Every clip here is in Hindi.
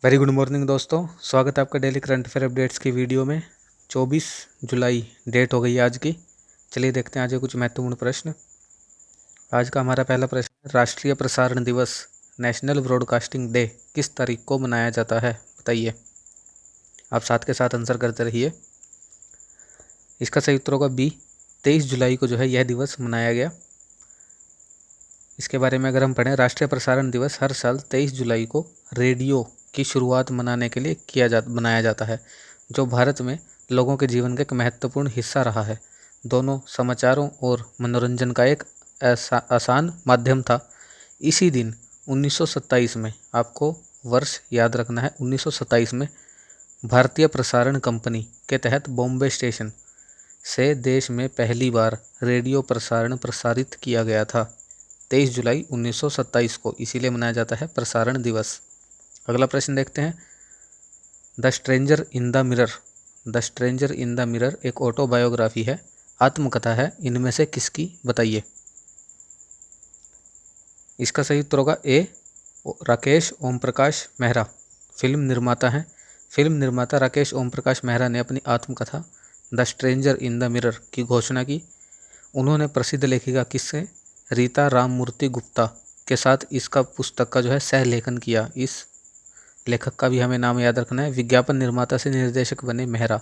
वेरी गुड मॉर्निंग दोस्तों, स्वागत है आपका डेली करंट अफेयर अपडेट्स की वीडियो में। 24 जुलाई डेट हो गई है आज की। चलिए देखते हैं आज के कुछ महत्वपूर्ण प्रश्न। आज का हमारा पहला प्रश्न, राष्ट्रीय प्रसारण दिवस नेशनल ब्रॉडकास्टिंग डे किस तारीख को मनाया जाता है? बताइए। आप साथ के साथ आंसर करते रहिए। इसका सही उत्तर होगा बी, 23 जुलाई को जो है यह दिवस मनाया गया। इसके बारे में अगर हम पढ़ें, राष्ट्रीय प्रसारण दिवस हर साल 23 जुलाई को रेडियो की शुरुआत मनाने के लिए बनाया जाता है, जो भारत में लोगों के जीवन का एक महत्वपूर्ण हिस्सा रहा है। दोनों समाचारों और मनोरंजन का एक आसान माध्यम था। इसी दिन 1927 में, आपको वर्ष याद रखना है, 1927 में भारतीय प्रसारण कंपनी के तहत बॉम्बे स्टेशन से देश में पहली बार रेडियो प्रसारण प्रसारित किया गया था। 23 जुलाई 1927 को इसीलिए मनाया जाता है प्रसारण दिवस। अगला प्रश्न देखते हैं। The stranger in the mirror. The stranger in the mirror एक ऑटोबायोग्राफी है, आत्मकथा है, इनमें से किसकी? बताइए। इसका सही उत्तर होगा ए, राकेश ओम प्रकाश मेहरा। फिल्म निर्माता हैं। फिल्म निर्माता राकेश ओम प्रकाश मेहरा ने अपनी आत्मकथा the stranger in the mirror की घोषणा की। उन्होंने प्रसिद्ध लेखिका किससे, रीता राममूर्ति गुप्ता के साथ इसका पुस्तक का जो है सह लेखन किया। इस लेखक का भी हमें नाम याद रखना है। विज्ञापन निर्माता से निर्देशक बने मेहरा।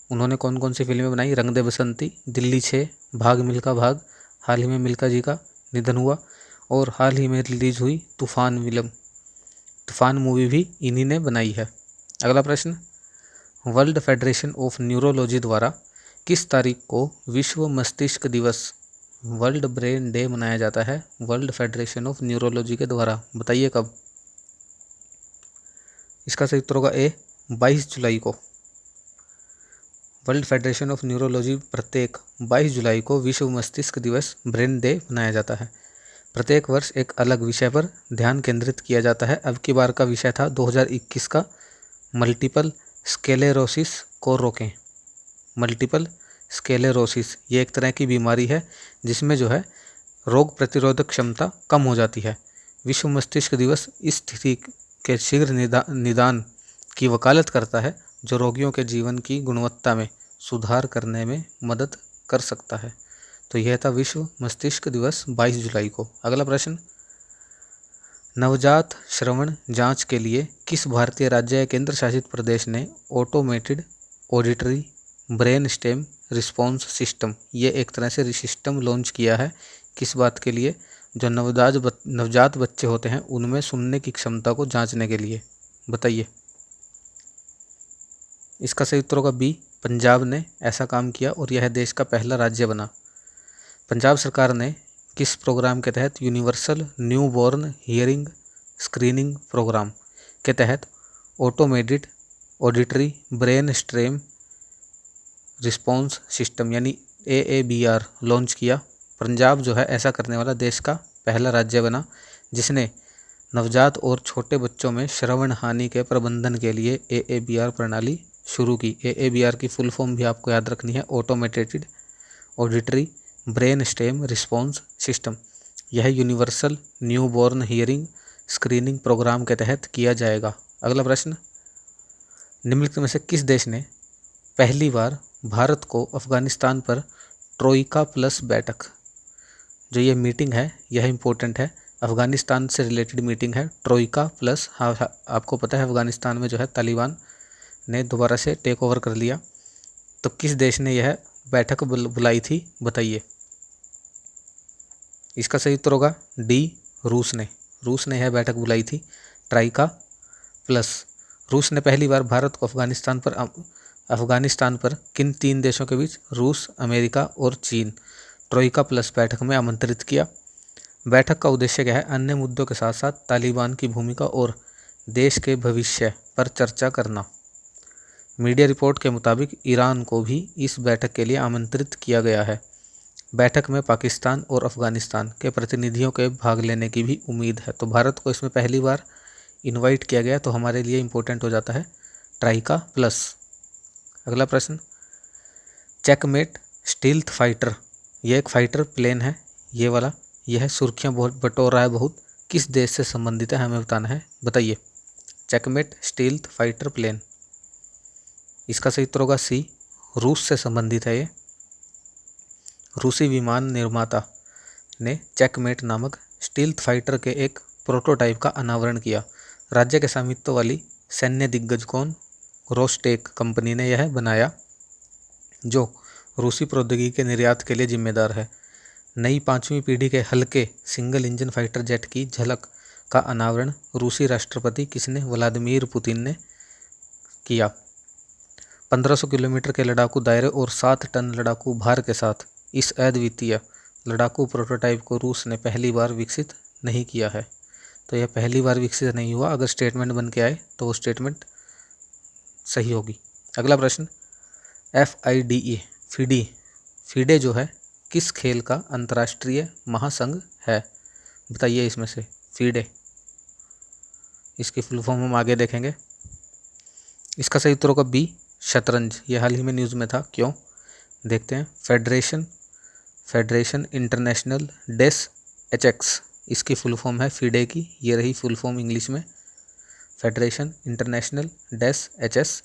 उन्होंने कौन कौन सी फिल्में बनाई? रंग दे बसंती, दिल्ली 6, भाग मिल्खा भाग, हाल ही में मिल्खा जी का निधन हुआ, और हाल ही में रिलीज हुई तूफान फिल्म। तूफान मूवी भी इन्हीं ने बनाई है। अगला प्रश्न, वर्ल्ड फेडरेशन ऑफ न्यूरोलॉजी द्वारा किस तारीख को विश्व मस्तिष्क दिवस, वर्ल्ड ब्रेन डे मनाया जाता है? वर्ल्ड फेडरेशन ऑफ न्यूरोलॉजी के द्वारा। बताइए कब। इसका सही उत्तर होगा ए, 22 जुलाई को। वर्ल्ड फेडरेशन ऑफ न्यूरोलॉजी प्रत्येक 22 जुलाई को विश्व मस्तिष्क दिवस ब्रेन डे मनाया जाता है। प्रत्येक वर्ष एक अलग विषय पर ध्यान केंद्रित किया जाता है। अब की बार का विषय था 2021 का मल्टीपल स्क्लेरोसिस को रोकें। मल्टीपल स्क्लेरोसिस ये एक तरह की बीमारी है जिसमें जो है रोग प्रतिरोधक क्षमता कम हो जाती है। विश्व मस्तिष्क दिवस इस स्थिति के शीघ्र निदान की वकालत करता है, जो रोगियों के जीवन की गुणवत्ता में सुधार करने में मदद कर सकता है। तो यह था विश्व मस्तिष्क दिवस 22 जुलाई को। अगला प्रश्न, नवजात श्रवण जांच के लिए किस भारतीय राज्य या केंद्र शासित प्रदेश ने automated auditory brain stem response system, ये एक तरह से सिस्टम लॉन्च किया है? किस बात के लिए? जो नवजात बच्चे होते हैं उनमें सुनने की क्षमता को जांचने के लिए। बताइए। इसका सही उत्तर होगा बी, पंजाब ने ऐसा काम किया और यह देश का पहला राज्य बना। पंजाब सरकार ने किस प्रोग्राम के तहत, universal new born hearing screening programme के तहत automated auditory brain stem response system यानी AABR लॉन्च किया? पंजाब जो है ऐसा करने वाला देश का पहला राज्य बना जिसने नवजात और छोटे बच्चों में श्रवण हानि के प्रबंधन के लिए AABR प्रणाली शुरू की। AABR की फुल फॉर्म भी आपको याद रखनी है, automated auditory brain stem response system. यह universal new born hearing screening programme के तहत किया जाएगा। अगला प्रश्न, निम्नलिखित में से किस देश ने पहली बार भारत को अफगानिस्तान पर ट्रोइका प्लस बैठक, जो ये मीटिंग है यह इम्पोर्टेंट है, अफगानिस्तान से रिलेटेड मीटिंग है, ट्रोइका प्लस। हाँ, आपको पता है अफगानिस्तान में जो है तालिबान ने दोबारा से टेक ओवर कर लिया, तो किस देश ने यह बैठक बुलाई थी? बताइए। इसका सही उत्तर होगा डी, रूस ने। रूस ने यह बैठक बुलाई थी, ट्राइका प्लस। रूस ने पहली बार भारत को अफगानिस्तान पर किन 3 देशों के बीच, रूस, अमेरिका और चीन, ट्रोइका प्लस बैठक में आमंत्रित किया? बैठक का उद्देश्य क्या है? अन्य मुद्दों के साथ साथ तालिबान की भूमिका और देश के भविष्य पर चर्चा करना। मीडिया रिपोर्ट के मुताबिक ईरान को भी इस बैठक के लिए आमंत्रित किया गया है। बैठक में पाकिस्तान और अफगानिस्तान के प्रतिनिधियों के भाग लेने की भी उम्मीद है। तो भारत को इसमें पहली बार इनवाइट किया गया, तो हमारे लिए इम्पोर्टेंट हो जाता है ट्राइका प्लस। अगला प्रश्न, चेकमेट स्टील्थ फाइटर, यह एक फाइटर प्लेन है, ये वाला, यह सुर्खियां बहुत बटोर रहा है बहुत, किस देश से संबंधित है? हमें बताना है। बताइए। Checkmate stealth fighter plane. इसका सही उत्तर होगा सी, रूस से संबंधित है ये। रूसी विमान निर्माता ने चेकमेट नामक स्टील्थ फाइटर के एक प्रोटोटाइप का अनावरण किया। राज्य के स्वामित्व वाली सैन्य दिग्गज कौन? रोस्टेक कंपनी ने यह बनाया, जो रूसी प्रौद्योगिकी के निर्यात के लिए जिम्मेदार है। नई 5वीं पीढ़ी के हल्के सिंगल इंजन फाइटर जेट की झलक का अनावरण रूसी राष्ट्रपति किसने? व्लादिमीर पुतिन ने किया। 1500 किलोमीटर के लड़ाकू दायरे और 7 टन लड़ाकू भार के साथ इस अद्वितीय लड़ाकू प्रोटोटाइप को रूस ने पहली बार विकसित नहीं किया है। तो यह पहली बार विकसित नहीं हुआ, अगर स्टेटमेंट बन के आए तो वो स्टेटमेंट सही होगी। अगला प्रश्न, FIDE फीडे जो है किस खेल का अंतर्राष्ट्रीय महासंघ है? बताइए इसमें से फीडे, इसकी फुल फॉर्म हम आगे देखेंगे। इसका सही उत्तर होगा बी, शतरंज। ये हाल ही में न्यूज़ में था, क्यों देखते हैं। फेडरेशन इंटरनेशनल डेस HX, इसकी फुल फॉर्म है फीडे की, ये रही फुल फॉर्म इंग्लिश में, फेडरेशन इंटरनेशनल डेस HS,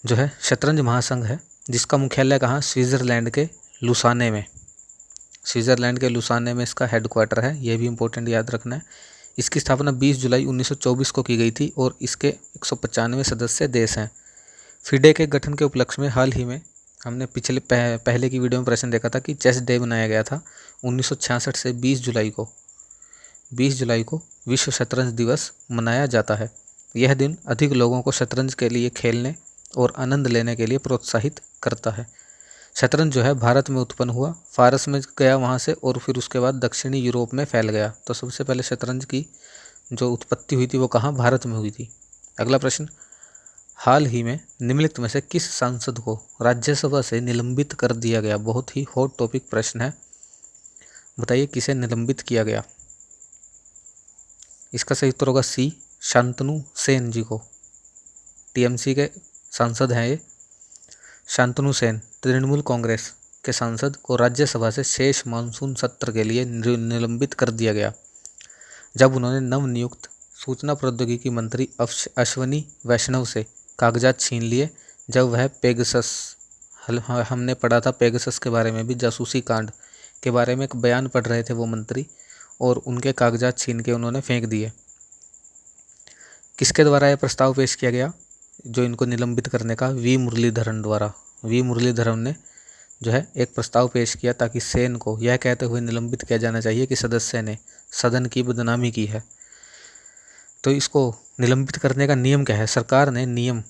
जो है शतरंज महासंघ है, जिसका मुख्यालय कहाँ? स्विट्ज़रलैंड के लुसाने में। स्विट्ज़रलैंड के लुसाने में इसका हेडक्वार्टर है, यह भी इंपॉर्टेंट याद रखना है। इसकी स्थापना 20 जुलाई 1924 को की गई थी और इसके 195 सदस्य देश हैं। फीडे के गठन के उपलक्ष्य में हाल ही में हमने पहले की वीडियो में प्रश्न देखा था कि चेस डे मनाया गया था 1966 से 20 जुलाई को विश्व शतरंज दिवस मनाया जाता है। यह दिन अधिक लोगों को शतरंज के लिए खेलने और आनंद लेने के लिए प्रोत्साहित करता है। शतरंज जो है भारत में उत्पन्न हुआ, फारस में गया वहाँ से, और फिर उसके बाद दक्षिणी यूरोप में फैल गया। तो सबसे पहले शतरंज की जो उत्पत्ति हुई थी वो कहाँ? भारत में हुई थी। अगला प्रश्न, हाल ही में निम्नलिखित में से किस सांसद को राज्यसभा से निलंबित कर दिया गया? बहुत ही हॉट टॉपिक प्रश्न है, बताइए किसे निलंबित किया गया? इसका सही उत्तर होगा सी, शांतनु सेन जी को। TMC के सांसद हैं ये। शांतनु सेन, तृणमूल कांग्रेस के सांसद को राज्यसभा से शेष मानसून सत्र के लिए निलंबित कर दिया गया, जब उन्होंने नवनियुक्त सूचना प्रौद्योगिकी मंत्री अश्वनी वैष्णव से कागजात छीन लिए, जब वह पेगासस, हमने पढ़ा था पेगासस के बारे में भी, जासूसी कांड के बारे में एक बयान पढ़ रहे थे वो मंत्री, और उनके कागजात छीन के उन्होंने फेंक दिए। किसके द्वारा यह प्रस्ताव पेश किया गया जो इनको निलंबित करने का? वी मुरलीधरन द्वारा। वी मुरलीधरन ने जो है एक प्रस्ताव पेश किया ताकि सेन को यह कहते हुए निलंबित किया जाना चाहिए कि सदस्य ने सदन की बदनामी की है। तो इसको निलंबित करने का नियम क्या है? सरकार ने नियम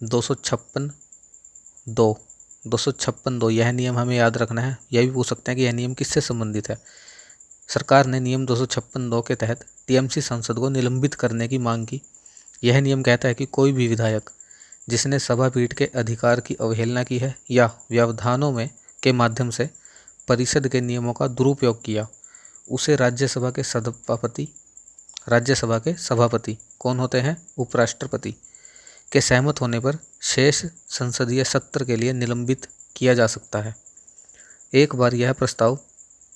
256(2) यह नियम हमें याद रखना है। यह भी पूछ सकते हैं कि यह नियम किससे संबंधित है। सरकार ने नियम 256(2) के तहत TMC सांसद को निलंबित करने की मांग की। यह नियम कहता है कि कोई भी विधायक जिसने सभापीठ के अधिकार की अवहेलना की है या व्यवधानों में के माध्यम से परिषद के नियमों का दुरुपयोग किया, उसे राज्यसभा के सभापति कौन होते हैं? उपराष्ट्रपति के सहमत होने पर शेष संसदीय सत्र के लिए निलंबित किया जा सकता है। एक बार यह प्रस्ताव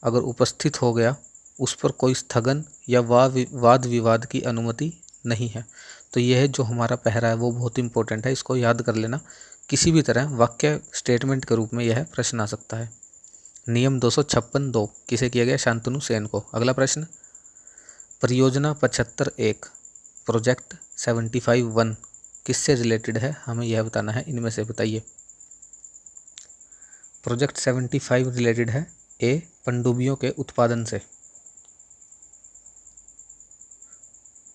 अगर उपस्थित हो गया, उस पर कोई स्थगन या वाद विवाद की अनुमति नहीं है। तो यह जो हमारा पहरा है वो बहुत इंपॉर्टेंट है, इसको याद कर लेना। किसी भी तरह वाक्य स्टेटमेंट के रूप में यह प्रश्न आ सकता है। नियम 256(2) किसे किया गया? शांतनु सेन को। अगला प्रश्न, परियोजना 75(1) प्रोजेक्ट 75(1) किससे रिलेटेड है? हमें यह बताना है, इनमें से बताइए। प्रोजेक्ट 75 रिलेटेड है ए, पनडुब्बियों के उत्पादन से।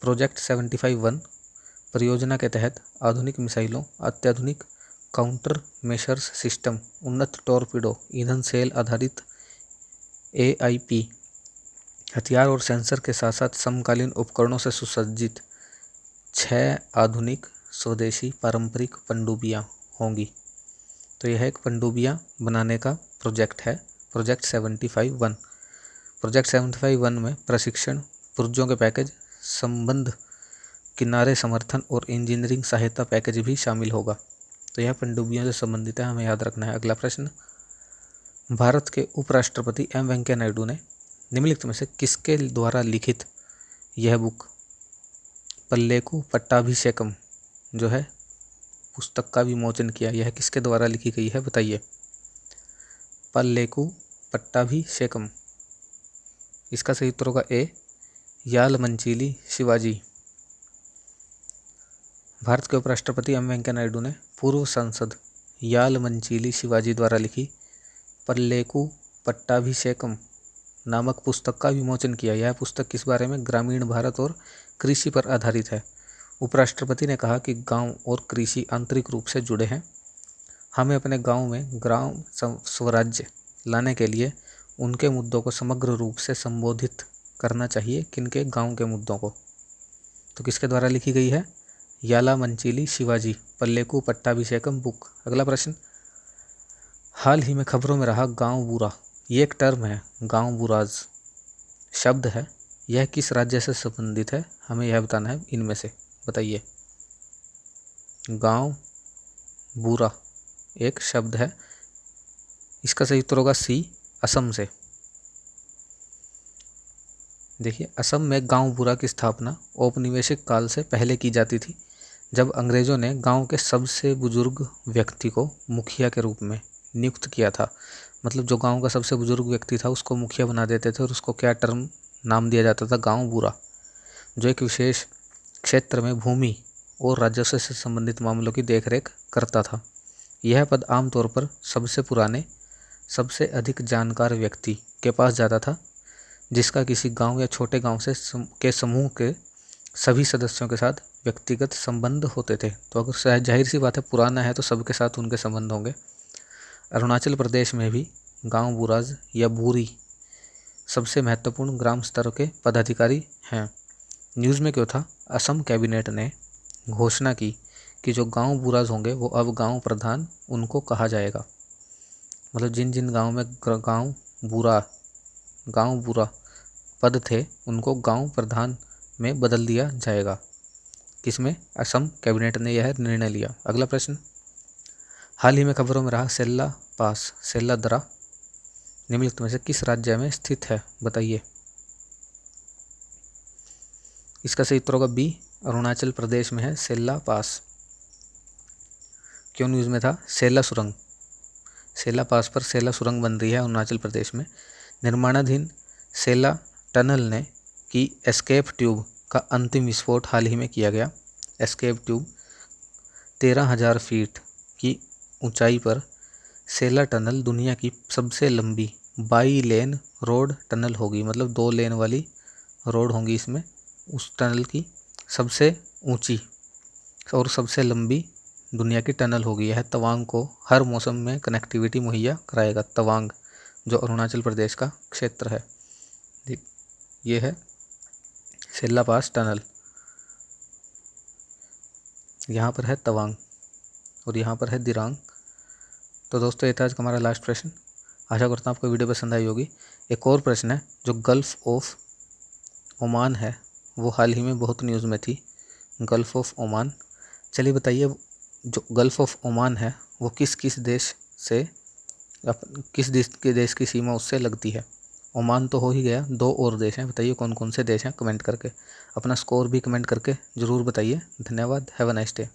प्रोजेक्ट 75(1) परियोजना के तहत आधुनिक मिसाइलों, अत्याधुनिक काउंटर मेशर्स सिस्टम, उन्नत टॉर्पीडो, ईंधन सेल आधारित AIP हथियार और सेंसर के साथ साथ समकालीन उपकरणों से सुसज्जित 6 आधुनिक स्वदेशी पारंपरिक पनडुब्बियाँ होंगी। तो यह एक पनडुब्बियाँ बनाने का प्रोजेक्ट है, प्रोजेक्ट 75(1). प्रोजेक्ट 75(1) में प्रशिक्षण, पुर्जों के पैकेज, संबंध, किनारे समर्थन और इंजीनियरिंग सहायता पैकेज भी शामिल होगा। तो यह पनडुब्बियों से संबंधित है, हमें याद रखना है। अगला प्रश्न, भारत के उपराष्ट्रपति M वेंकैया नायडू ने निम्नलिखित में से किसके द्वारा लिखित यह बुक पल्लेकु पट्टाभिषेकम जो है पुस्तक का विमोचन किया, यह किसके द्वारा लिखी गई है बताइए। पल्लेकु पट्टाभिषेकम। इसका सही उत्तर होगा ए, यालमंचिली शिवाजी। भारत के उपराष्ट्रपति एम वेंकैया नायडू ने पूर्व सांसद यालमंचिली शिवाजी द्वारा लिखी पल्लेकु पट्टाभिषेकम नामक पुस्तक का विमोचन किया। यह पुस्तक किस बारे में? ग्रामीण भारत और कृषि पर आधारित है। उपराष्ट्रपति ने कहा कि गांव और कृषि आंतरिक रूप से जुड़े हैं। हमें अपने गांव में ग्राम स्वराज्य लाने के लिए उनके मुद्दों को समग्र रूप से संबोधित करना चाहिए। किनके? गांव के मुद्दों को। तो किसके द्वारा लिखी गई है? यालामंचिली शिवाजी, पल्लेकु पट्टाभिषेकम बुक। अगला प्रश्न, हाल ही में खबरों में रहा गांव बूढ़ा, ये एक टर्म है, गांव बूढ़ाज शब्द है, यह किस राज्य से संबंधित है? हमें यह बताना है इनमें से, बताइए। गांव बूढ़ा एक शब्द है, इसका सही उत्तर होगा सी, असम से। देखिए, असम में गांव बूढ़ा की स्थापना औपनिवेशिक काल से पहले की जाती थी, जब अंग्रेजों ने गांव के सबसे बुजुर्ग व्यक्ति को मुखिया के रूप में नियुक्त किया था। मतलब जो गांव का सबसे बुजुर्ग व्यक्ति था उसको मुखिया बना देते थे और उसको क्या टर्म नाम दिया जाता था? गांव बूढ़ा, जो एक विशेष क्षेत्र में भूमि और राजस्व से संबंधित मामलों की देखरेख करता था। यह पद आमतौर पर सबसे पुराने, सबसे अधिक जानकार व्यक्ति के पास जाता था, जिसका किसी गांव या छोटे गांव के समूह के सभी सदस्यों के साथ व्यक्तिगत संबंध होते थे। तो अगर जाहिर सी बात है पुराना है तो सबके साथ उनके संबंध होंगे। अरुणाचल प्रदेश में भी गांव बूढ़ाज या बूरी सबसे महत्वपूर्ण ग्राम स्तर के पदाधिकारी हैं। न्यूज़ में क्यों था? असम कैबिनेट ने घोषणा की कि जो गांव बूढ़ाज होंगे वो अब गांव प्रधान उनको कहा जाएगा। मतलब जिन जिन गांव में गांव बूढ़ा पद थे उनको गांव प्रधान में बदल दिया जाएगा। किसमें? असम कैबिनेट ने यह निर्णय लिया। अगला प्रश्न, हाल ही में खबरों में रहा सेल्ला पास, सेल्ला दर्रा निम्नलिखित में से किस राज्य में स्थित है? बताइए। इसका सही उत्तर होगा बी, अरुणाचल प्रदेश में है सेल्ला पास। क्यों न्यूज़ में था? सेला सुरंग, सेला पास पर सेला सुरंग बन रही है अरुणाचल प्रदेश में। निर्माणाधीन सेला टनल ने की एस्केप ट्यूब का अंतिम विस्फोट हाल ही में किया गया। एस्केप ट्यूब 13,000 फीट की ऊंचाई पर सेला टनल दुनिया की सबसे लंबी बाई लेन रोड टनल होगी। मतलब 2 लेन वाली रोड होंगी इसमें। उस टनल की सबसे ऊंची और सबसे लंबी दुनिया की टनल होगी। यह तवांग को हर मौसम में कनेक्टिविटी मुहैया कराएगा। तवांग जो अरुणाचल प्रदेश का क्षेत्र है, ये है सेल्ला पास टनल। यहाँ पर है तवांग और यहाँ पर है दिरांग। तो दोस्तों ये था आज का हमारा लास्ट प्रश्न। आशा करता हूँ आपको वीडियो पसंद आई होगी। एक और प्रश्न है, जो गल्फ ऑफ ओमान है वो हाल ही में बहुत न्यूज़ में थी। गल्फ ऑफ ओमान, चलिए बताइए, जो गल्फ ऑफ ओमान है वो किस देश की सीमा उससे लगती है? ओमान तो हो ही गया, 2 और देश हैं, बताइए कौन कौन से देश हैं? कमेंट करके अपना स्कोर भी कमेंट करके ज़रूर बताइए। धन्यवाद। Have a nice day.